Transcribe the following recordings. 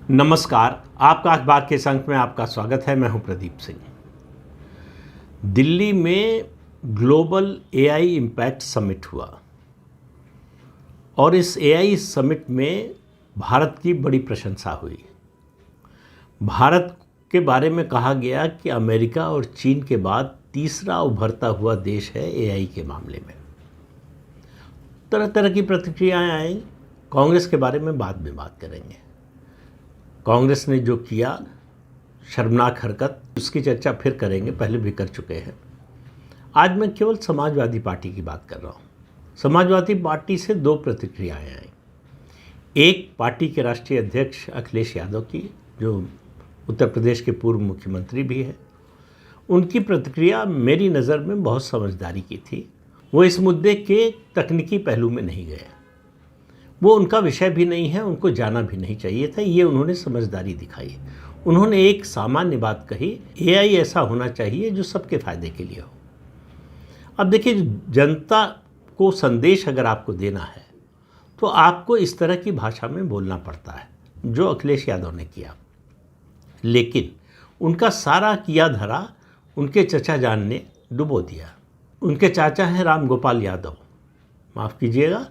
नमस्कार। आपका अखबार के संक में आपका स्वागत है। मैं हूं प्रदीप सिंह। दिल्ली में ग्लोबल एआई इम्पैक्ट समिट हुआ और इस एआई समिट में भारत की बड़ी प्रशंसा हुई। भारत के बारे में कहा गया कि अमेरिका और चीन के बाद तीसरा उभरता हुआ देश है एआई के मामले में। तरह तरह की प्रतिक्रियाएं आई। कांग्रेस के बारे में बाद में बात करेंगे। कांग्रेस ने जो किया शर्मनाक हरकत, उसकी चर्चा फिर करेंगे, पहले भी कर चुके हैं। आज मैं केवल समाजवादी पार्टी की बात कर रहा हूँ। समाजवादी पार्टी से दो प्रतिक्रियाएं आई। एक पार्टी के राष्ट्रीय अध्यक्ष अखिलेश यादव की, जो उत्तर प्रदेश के पूर्व मुख्यमंत्री भी हैं। उनकी प्रतिक्रिया मेरी नज़र में बहुत समझदारी की थी। वो इस मुद्दे के तकनीकी पहलू में नहीं गए। वो उनका विषय भी नहीं है, उनको जाना भी नहीं चाहिए था। ये उन्होंने समझदारी दिखाई। उन्होंने एक सामान्य बात कही, एआई ऐसा होना चाहिए जो सबके फ़ायदे के लिए हो। अब देखिए, जनता को संदेश अगर आपको देना है तो आपको इस तरह की भाषा में बोलना पड़ता है, जो अखिलेश यादव ने किया। लेकिन उनका सारा किया धरा उनके चचा जान ने डुबो दिया। उनके चाचा हैं राम गोपाल यादव, माफ़ कीजिएगा,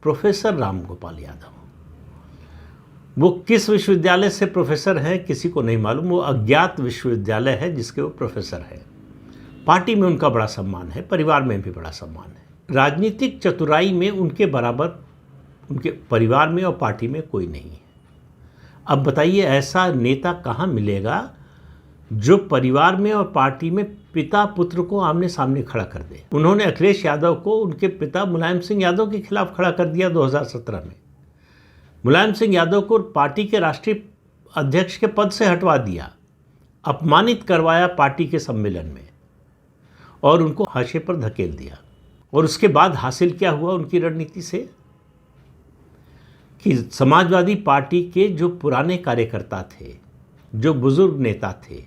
प्रोफेसर राम गोपाल यादव। वो किस विश्वविद्यालय से प्रोफेसर हैं किसी को नहीं मालूम। वो अज्ञात विश्वविद्यालय है जिसके वो प्रोफेसर हैं। पार्टी में उनका बड़ा सम्मान है, परिवार में भी बड़ा सम्मान है। राजनीतिक चतुराई में उनके बराबर उनके परिवार में और पार्टी में कोई नहीं है। अब बताइए, ऐसा नेता कहाँ मिलेगा जो परिवार में और पार्टी में पिता पुत्र को आमने सामने खड़ा कर दे। उन्होंने अखिलेश यादव को उनके पिता मुलायम सिंह यादव के खिलाफ खड़ा कर दिया 2017 में। मुलायम सिंह यादव को पार्टी के राष्ट्रीय अध्यक्ष के पद से हटवा दिया, अपमानित करवाया पार्टी के सम्मेलन में और उनको हाशिए पर धकेल दिया। और उसके बाद हासिल क्या हुआ उनकी रणनीति से कि समाजवादी पार्टी के जो पुराने कार्यकर्ता थे, जो बुजुर्ग नेता थे,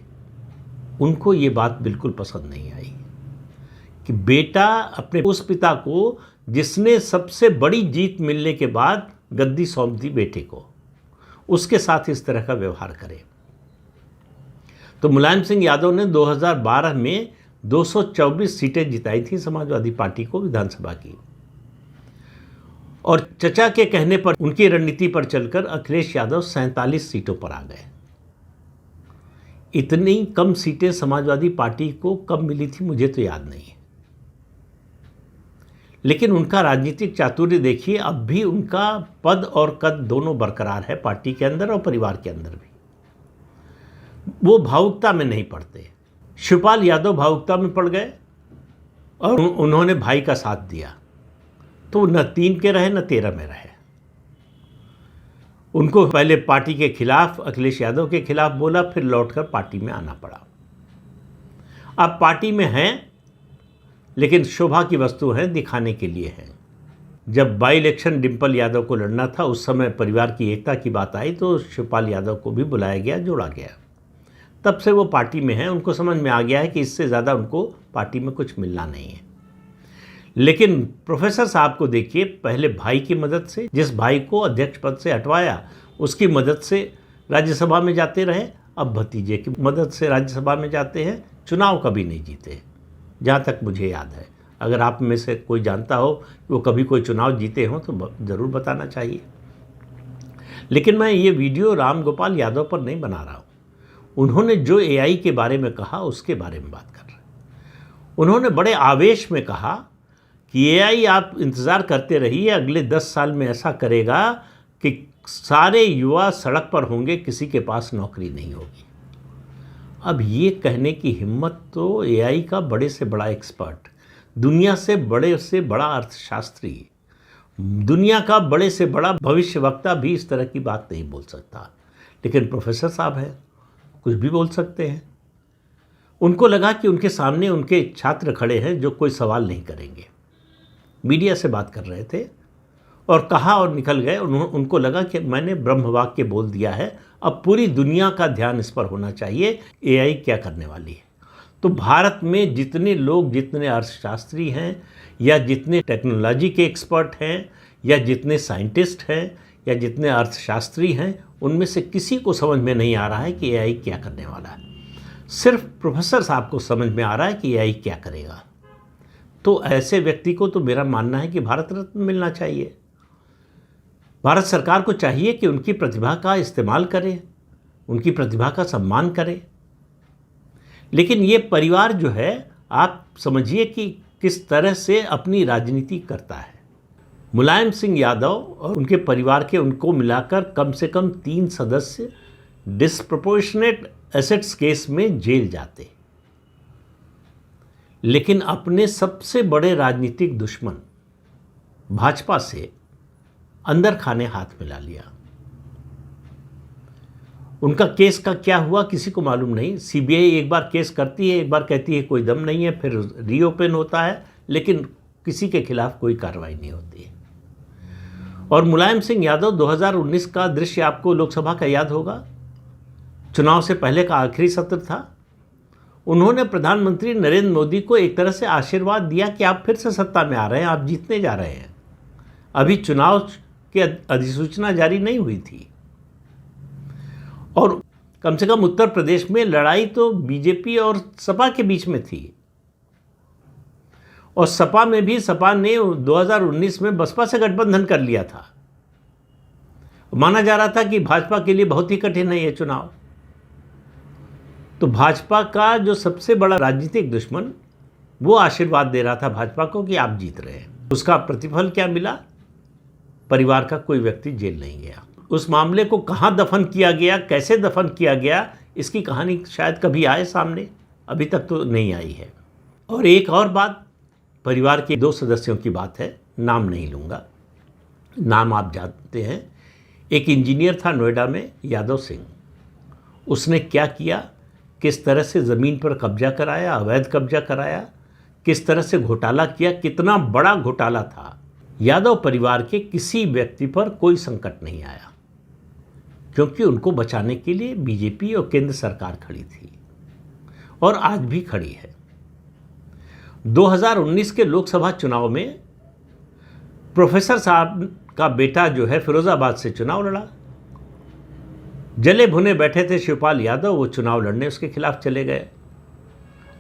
उनको ये बात बिल्कुल पसंद नहीं आई कि बेटा अपने उस पिता को, जिसने सबसे बड़ी जीत मिलने के बाद गद्दी सौंप दी बेटे को, उसके साथ इस तरह का व्यवहार करे। तो मुलायम सिंह यादव ने 2012 में 224 सीटें जिताई थी समाजवादी पार्टी को विधानसभा की। और चचा के कहने पर, उनकी रणनीति पर चलकर अखिलेश यादव 47 सीटों पर आ गए। इतनी कम सीटें समाजवादी पार्टी को कब मिली थी मुझे तो याद नहीं है। लेकिन उनका राजनीतिक चातुर्य देखिए, अब भी उनका पद और कद दोनों बरकरार है, पार्टी के अंदर और परिवार के अंदर भी। वो भावुकता में नहीं पड़ते। शिवपाल यादव भावुकता में पड़ गए और उन्होंने भाई का साथ दिया, तो न 3 के रहे न 13 में रहे। उनको पहले पार्टी के खिलाफ, अखिलेश यादव के खिलाफ बोला, फिर लौटकर पार्टी में आना पड़ा। अब पार्टी में हैं, लेकिन शोभा की वस्तु है, दिखाने के लिए है। जब बाई इलेक्शन डिम्पल यादव को लड़ना था, उस समय परिवार की एकता की बात आई तो शिवपाल यादव को भी बुलाया गया, जोड़ा गया। तब से वो पार्टी में हैं। उनको समझ में आ गया है कि इससे ज़्यादा उनको पार्टी में कुछ मिलना नहीं है। लेकिन प्रोफेसर साहब को देखिए, पहले भाई की मदद से, जिस भाई को अध्यक्ष पद से हटवाया उसकी मदद से राज्यसभा में जाते रहे, अब भतीजे की मदद से राज्यसभा में जाते हैं। चुनाव कभी नहीं जीते, जहाँ तक मुझे याद है। अगर आप में से कोई जानता हो कि वो कभी कोई चुनाव जीते हों तो ज़रूर बताना चाहिए। लेकिन मैं ये वीडियो राम गोपाल यादव पर नहीं बना रहा हूँ। उन्होंने जो एआई के बारे में कहा उसके बारे में बात कर रहे हैं। उन्होंने बड़े आवेश में कहा कि एआई आप इंतज़ार करते रहिए, अगले 10 साल में ऐसा करेगा कि सारे युवा सड़क पर होंगे, किसी के पास नौकरी नहीं होगी। अब ये कहने की हिम्मत तो एआई का बड़े से बड़ा एक्सपर्ट, दुनिया से बड़ा अर्थशास्त्री, दुनिया का बड़े से बड़ा भविष्यवक्ता भी इस तरह की बात नहीं बोल सकता। लेकिन प्रोफेसर साहब हैं, कुछ भी बोल सकते हैं। उनको लगा कि उनके सामने उनके छात्र खड़े हैं जो कोई सवाल नहीं करेंगे। मीडिया से बात कर रहे थे और कहा और निकल गए। उनको लगा कि मैंने ब्रह्म वाक्य बोल दिया है, अब पूरी दुनिया का ध्यान इस पर होना चाहिए, एआई क्या करने वाली है। तो भारत में जितने लोग, जितने अर्थशास्त्री हैं या जितने टेक्नोलॉजी के एक्सपर्ट हैं या जितने साइंटिस्ट हैं या जितने अर्थशास्त्री हैं उनमें से किसी को समझ में नहीं आ रहा है कि एआई क्या करने वाला है। सिर्फ प्रोफेसर साहब को समझ में आ रहा है कि एआई क्या करेगा। तो ऐसे व्यक्ति को तो मेरा मानना है कि भारत रत्न मिलना चाहिए। भारत सरकार को चाहिए कि उनकी प्रतिभा का इस्तेमाल करे, उनकी प्रतिभा का सम्मान करे। लेकिन ये परिवार जो है, आप समझिए कि किस तरह से अपनी राजनीति करता है। मुलायम सिंह यादव और उनके परिवार के उनको मिलाकर कम से कम 3 सदस्य डिस्प्रपोर्शनेट एसेट्स केस में जेल जाते, लेकिन अपने सबसे बड़े राजनीतिक दुश्मन भाजपा से अंदर खाने हाथ मिला लिया। उनका केस का क्या हुआ किसी को मालूम नहीं। सीबीआई एक बार केस करती है, एक बार कहती है कोई दम नहीं है, फिर रीओपन होता है, लेकिन किसी के खिलाफ कोई कार्रवाई नहीं होती है। और मुलायम सिंह यादव 2019 का दृश्य आपको लोकसभा का याद होगा। चुनाव से पहले का आखिरी सत्र था। उन्होंने प्रधानमंत्री नरेंद्र मोदी को एक तरह से आशीर्वाद दिया कि आप फिर से सत्ता में आ रहे हैं, आप जीतने जा रहे हैं। अभी चुनाव की अधिसूचना जारी नहीं हुई थी और कम से कम उत्तर प्रदेश में लड़ाई तो बीजेपी और सपा के बीच में थी। और सपा में भी सपा ने 2019 में बसपा से गठबंधन कर लिया था। माना जा रहा था कि भाजपा के लिए बहुत ही कठिन है ये चुनाव। तो भाजपा का जो सबसे बड़ा राजनीतिक दुश्मन वो आशीर्वाद दे रहा था भाजपा को कि आप जीत रहे हैं। उसका प्रतिफल क्या मिला? परिवार का कोई व्यक्ति जेल नहीं गया। उस मामले को कहाँ दफन किया गया, कैसे दफन किया गया, इसकी कहानी शायद कभी आए सामने, अभी तक तो नहीं आई है। और एक और बात, परिवार के 2 सदस्यों की बात है, नाम नहीं लूँगा, नाम आप जानते हैं। एक इंजीनियर था नोएडा में, यादव सिंह। उसने क्या किया, किस तरह से ज़मीन पर कब्जा कराया, अवैध कब्जा कराया, किस तरह से घोटाला किया, कितना बड़ा घोटाला था। यादव परिवार के किसी व्यक्ति पर कोई संकट नहीं आया, क्योंकि उनको बचाने के लिए बीजेपी और केंद्र सरकार खड़ी थी और आज भी खड़ी है। 2019 के लोकसभा चुनाव में प्रोफेसर साहब का बेटा जो है फिरोजाबाद से चुनाव लड़ा। जले भुने बैठे थे शिवपाल यादव, वो चुनाव लड़ने उसके खिलाफ चले गए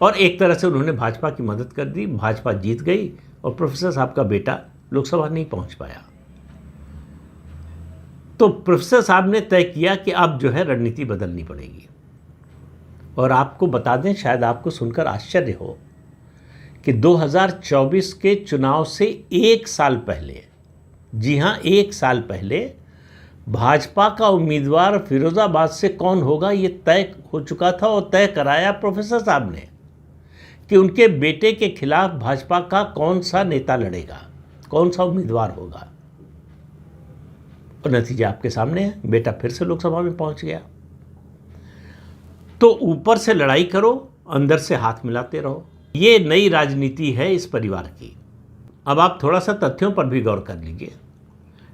और एक तरह से उन्होंने भाजपा की मदद कर दी। भाजपा जीत गई और प्रोफेसर साहब का बेटा लोकसभा नहीं पहुंच पाया। तो प्रोफेसर साहब ने तय किया कि अब जो है रणनीति बदलनी पड़ेगी। और आपको बता दें, शायद आपको सुनकर आश्चर्य हो कि 2024 के चुनाव से 1 साल पहले, जी हाँ 1 साल पहले, भाजपा का उम्मीदवार फिरोजाबाद से कौन होगा ये तय हो चुका था और तय कराया प्रोफेसर साहब ने कि उनके बेटे के खिलाफ भाजपा का कौन सा नेता लड़ेगा, कौन सा उम्मीदवार होगा। और नतीजा आपके सामने है, बेटा फिर से लोकसभा में पहुंच गया। तो ऊपर से लड़ाई करो, अंदर से हाथ मिलाते रहो। ये नई राजनीति है इस परिवार की। अब आप थोड़ा सा तथ्यों पर भी गौर कर लीजिए।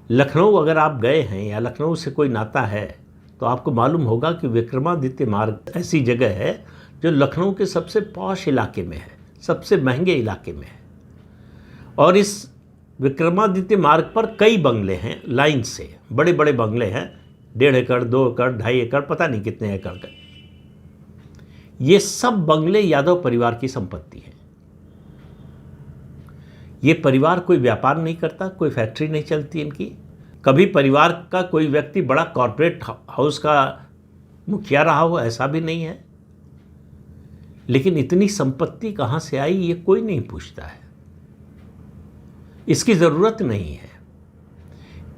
लखनऊ अगर आप गए हैं या लखनऊ से कोई नाता है तो आपको मालूम होगा कि विक्रमादित्य मार्ग ऐसी जगह है जो लखनऊ के सबसे पॉश इलाके में है, सबसे महंगे इलाके में है। और इस विक्रमादित्य मार्ग पर कई बंगले हैं, लाइन से बड़े बड़े बंगले हैं, 1.5 एकड़, 2 एकड़, 2.5 एकड़, पता नहीं कितने एकड़ का। ये सब बंगले यादव परिवार की संपत्ति है। ये परिवार कोई व्यापार नहीं करता, कोई फैक्ट्री नहीं चलती इनकी। कभी परिवार का कोई व्यक्ति बड़ा कॉर्पोरेट हाउस का मुखिया रहा हो, ऐसा भी नहीं है। लेकिन इतनी संपत्ति कहाँ से आई ये कोई नहीं पूछता है। इसकी ज़रूरत नहीं है,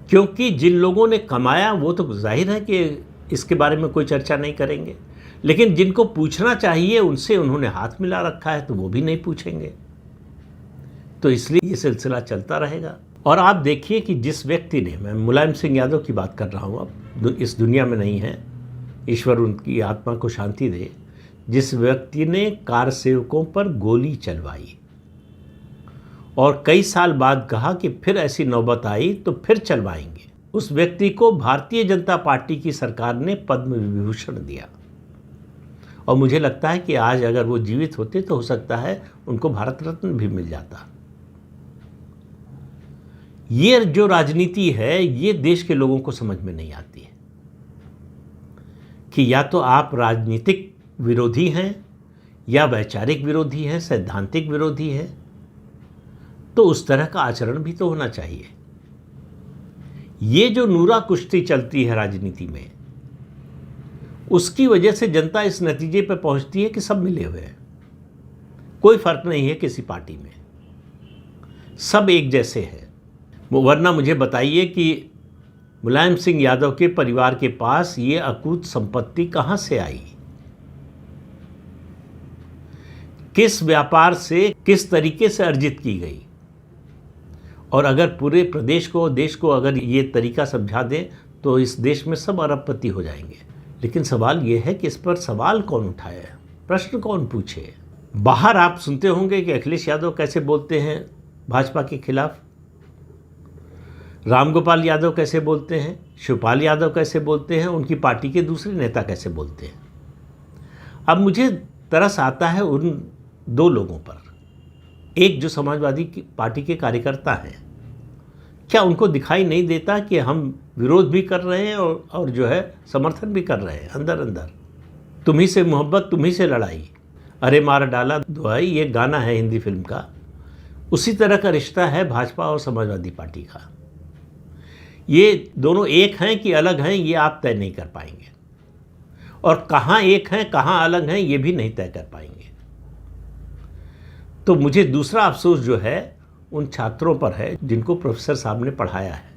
क्योंकि जिन लोगों ने कमाया वो तो जाहिर है कि इसके बारे में कोई चर्चा नहीं करेंगे। लेकिन जिनको पूछना चाहिए उनसे उन्होंने हाथ मिला रखा है, तो वो भी नहीं पूछेंगे। तो इसलिए ये सिलसिला चलता रहेगा। और आप देखिए कि जिस व्यक्ति ने, मैं मुलायम सिंह यादव की बात कर रहा हूँ, अब इस दुनिया में नहीं है, ईश्वर उनकी आत्मा को शांति दे, जिस व्यक्ति ने कार सेवकों पर गोली चलवाई और कई साल बाद कहा कि फिर ऐसी नौबत आई तो फिर चलवाएंगे, उस व्यक्ति को भारतीय जनता पार्टी की सरकार ने पद्म विभूषण दिया। और मुझे लगता है कि आज अगर वो जीवित होते तो हो सकता है उनको भारत रत्न भी मिल जाता। ये जो राजनीति है ये देश के लोगों को समझ में नहीं आती है कि या तो आप राजनीतिक विरोधी हैं या वैचारिक विरोधी हैं, सैद्धांतिक विरोधी हैं, तो उस तरह का आचरण भी तो होना चाहिए। ये जो नूरा कुश्ती चलती है राजनीति में, उसकी वजह से जनता इस नतीजे पर पहुंचती है कि सब मिले हुए हैं, कोई फर्क नहीं है किसी पार्टी में, सब एक जैसे हैं। वरना मुझे बताइए कि मुलायम सिंह यादव के परिवार के पास ये अकूत संपत्ति कहाँ से आई, किस व्यापार से, किस तरीके से अर्जित की गई। और अगर पूरे प्रदेश को, देश को अगर ये तरीका समझा दें तो इस देश में सब अरबपति हो जाएंगे। लेकिन सवाल ये है कि इस पर सवाल कौन उठाए, प्रश्न कौन पूछे। बाहर आप सुनते होंगे कि अखिलेश यादव कैसे बोलते हैं भाजपा के खिलाफ, रामगोपाल यादव कैसे बोलते हैं, शिवपाल यादव कैसे बोलते हैं, उनकी पार्टी के दूसरे नेता कैसे बोलते हैं। अब मुझे तरस आता है उन दो लोगों पर। एक जो समाजवादी पार्टी के कार्यकर्ता हैं, क्या उनको दिखाई नहीं देता कि हम विरोध भी कर रहे हैं और जो है समर्थन भी कर रहे हैं अंदर अंदर। तुम्ही से मोहब्बत तुम्ही से लड़ाई, अरे मार डाला दुआई, ये गाना है हिंदी फिल्म का। उसी तरह का रिश्ता है भाजपा और समाजवादी पार्टी का। ये दोनों एक हैं कि अलग हैं, ये आप तय नहीं कर पाएंगे, और कहाँ एक हैं कहाँ अलग हैं ये भी नहीं तय कर पाएंगे। तो मुझे दूसरा अफसोस जो है उन छात्रों पर है जिनको प्रोफेसर साहब ने पढ़ाया है।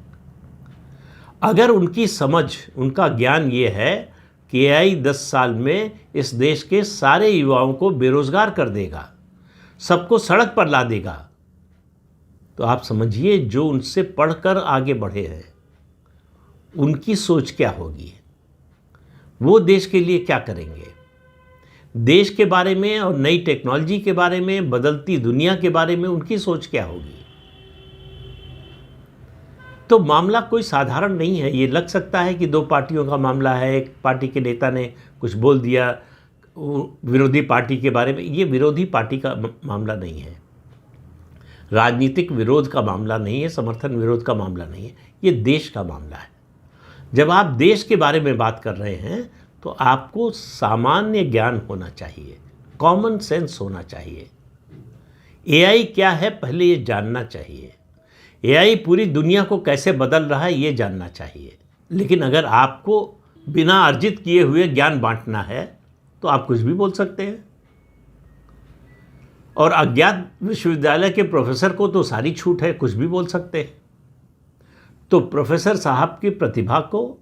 अगर उनकी समझ, उनका ज्ञान ये है कि एआई 10 साल में इस देश के सारे युवाओं को बेरोजगार कर देगा, सबको सड़क पर ला देगा, तो आप समझिए जो उनसे पढ़कर आगे बढ़े हैं उनकी सोच क्या होगी, वो देश के लिए क्या करेंगे, देश के बारे में और नई टेक्नोलॉजी के बारे में, बदलती दुनिया के बारे में उनकी सोच क्या होगी। तो मामला कोई साधारण नहीं है। ये लग सकता है कि दो पार्टियों का मामला है, एक पार्टी के नेता ने कुछ बोल दिया विरोधी पार्टी के बारे में। ये विरोधी पार्टी का मामला नहीं है, राजनीतिक विरोध का मामला नहीं है, समर्थन विरोध का मामला नहीं है, ये देश का मामला है। जब आप देश के बारे में बात कर रहे हैं तो आपको सामान्य ज्ञान होना चाहिए, कॉमन सेंस होना चाहिए। एआई क्या है पहले ये जानना चाहिए, एआई पूरी दुनिया को कैसे बदल रहा है ये जानना चाहिए। लेकिन अगर आपको बिना अर्जित किए हुए ज्ञान बांटना है तो आप कुछ भी बोल सकते हैं, और अज्ञात विश्वविद्यालय के प्रोफेसर को तो सारी छूट है, कुछ भी बोल सकते हैं। तो प्रोफेसर साहब की प्रतिभा को,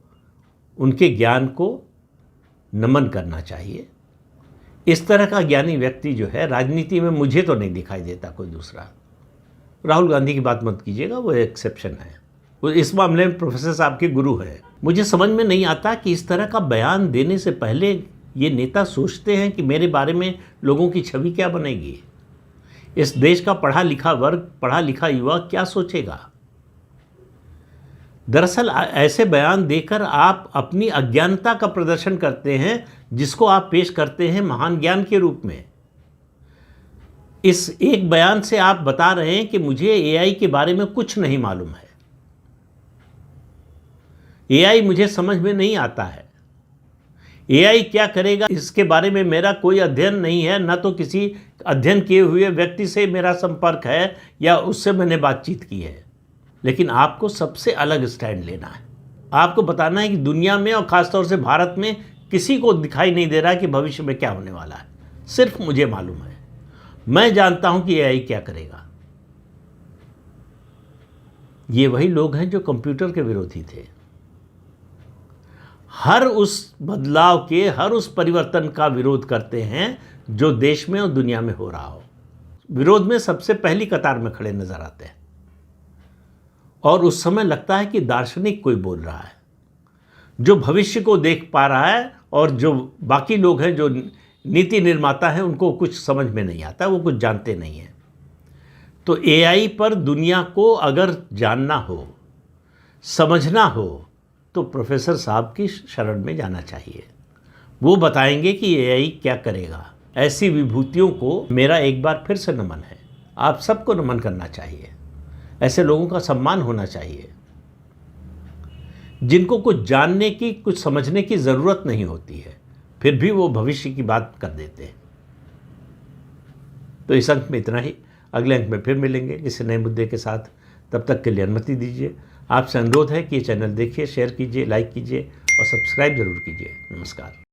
उनके ज्ञान को नमन करना चाहिए। इस तरह का ज्ञानी व्यक्ति जो है राजनीति में मुझे तो नहीं दिखाई देता कोई दूसरा। राहुल गांधी की बात मत कीजिएगा, वो एक्सेप्शन है, वो इस मामले में प्रोफेसर साहब के गुरु हैं। मुझे समझ में नहीं आता कि इस तरह का बयान देने से पहले ये नेता सोचते हैं कि मेरे बारे में लोगों की छवि क्या बनेगी, इस देश का पढ़ा लिखा वर्ग, पढ़ा लिखा युवा क्या सोचेगा। दरअसल ऐसे बयान देकर आप अपनी अज्ञानता का प्रदर्शन करते हैं, जिसको आप पेश करते हैं महान ज्ञान के रूप में। इस एक बयान से आप बता रहे हैं कि मुझे एआई के बारे में कुछ नहीं मालूम है, एआई मुझे समझ में नहीं आता है, एआई क्या करेगा इसके बारे में मेरा कोई अध्ययन नहीं है, ना तो किसी अध्ययन किए हुए व्यक्ति से मेरा संपर्क है या उससे मैंने बातचीत की है। लेकिन आपको सबसे अलग स्टैंड लेना है, आपको बताना है कि दुनिया में और ख़ासतौर से भारत में किसी को दिखाई नहीं दे रहा कि भविष्य में क्या होने वाला है, सिर्फ मुझे मालूम है, मैं जानता हूं कि एआई क्या करेगा। ये वही लोग हैं जो कंप्यूटर के विरोधी थे, हर उस बदलाव के, हर उस परिवर्तन का विरोध करते हैं जो देश में और दुनिया में हो रहा हो। विरोध में सबसे पहली कतार में खड़े नजर आते हैं, और उस समय लगता है कि दार्शनिक कोई बोल रहा है जो भविष्य को देख पा रहा है, और जो बाकी लोग हैं जो नीति निर्माता हैं उनको कुछ समझ में नहीं आता, वो कुछ जानते नहीं हैं। तो एआई पर दुनिया को अगर जानना हो, समझना हो, तो प्रोफेसर साहब की शरण में जाना चाहिए। वो बताएंगे कि एआई क्या करेगा। ऐसी विभूतियों को मेरा एक बार फिर से नमन है, आप सबको नमन करना चाहिए। ऐसे लोगों का सम्मान होना चाहिए, जिनको कुछ जानने की, कुछ समझने की ज़रूरत नहीं होती है, फिर भी वो भविष्य की बात कर देते हैं। तो इस अंक में इतना ही। अगले अंक में फिर मिलेंगे किसी नए मुद्दे के साथ। तब तक के लिए अनुमति दीजिए। आपसे अनुरोध है कि ये चैनल देखिए, शेयर कीजिए, लाइक कीजिए और सब्सक्राइब जरूर कीजिए। नमस्कार।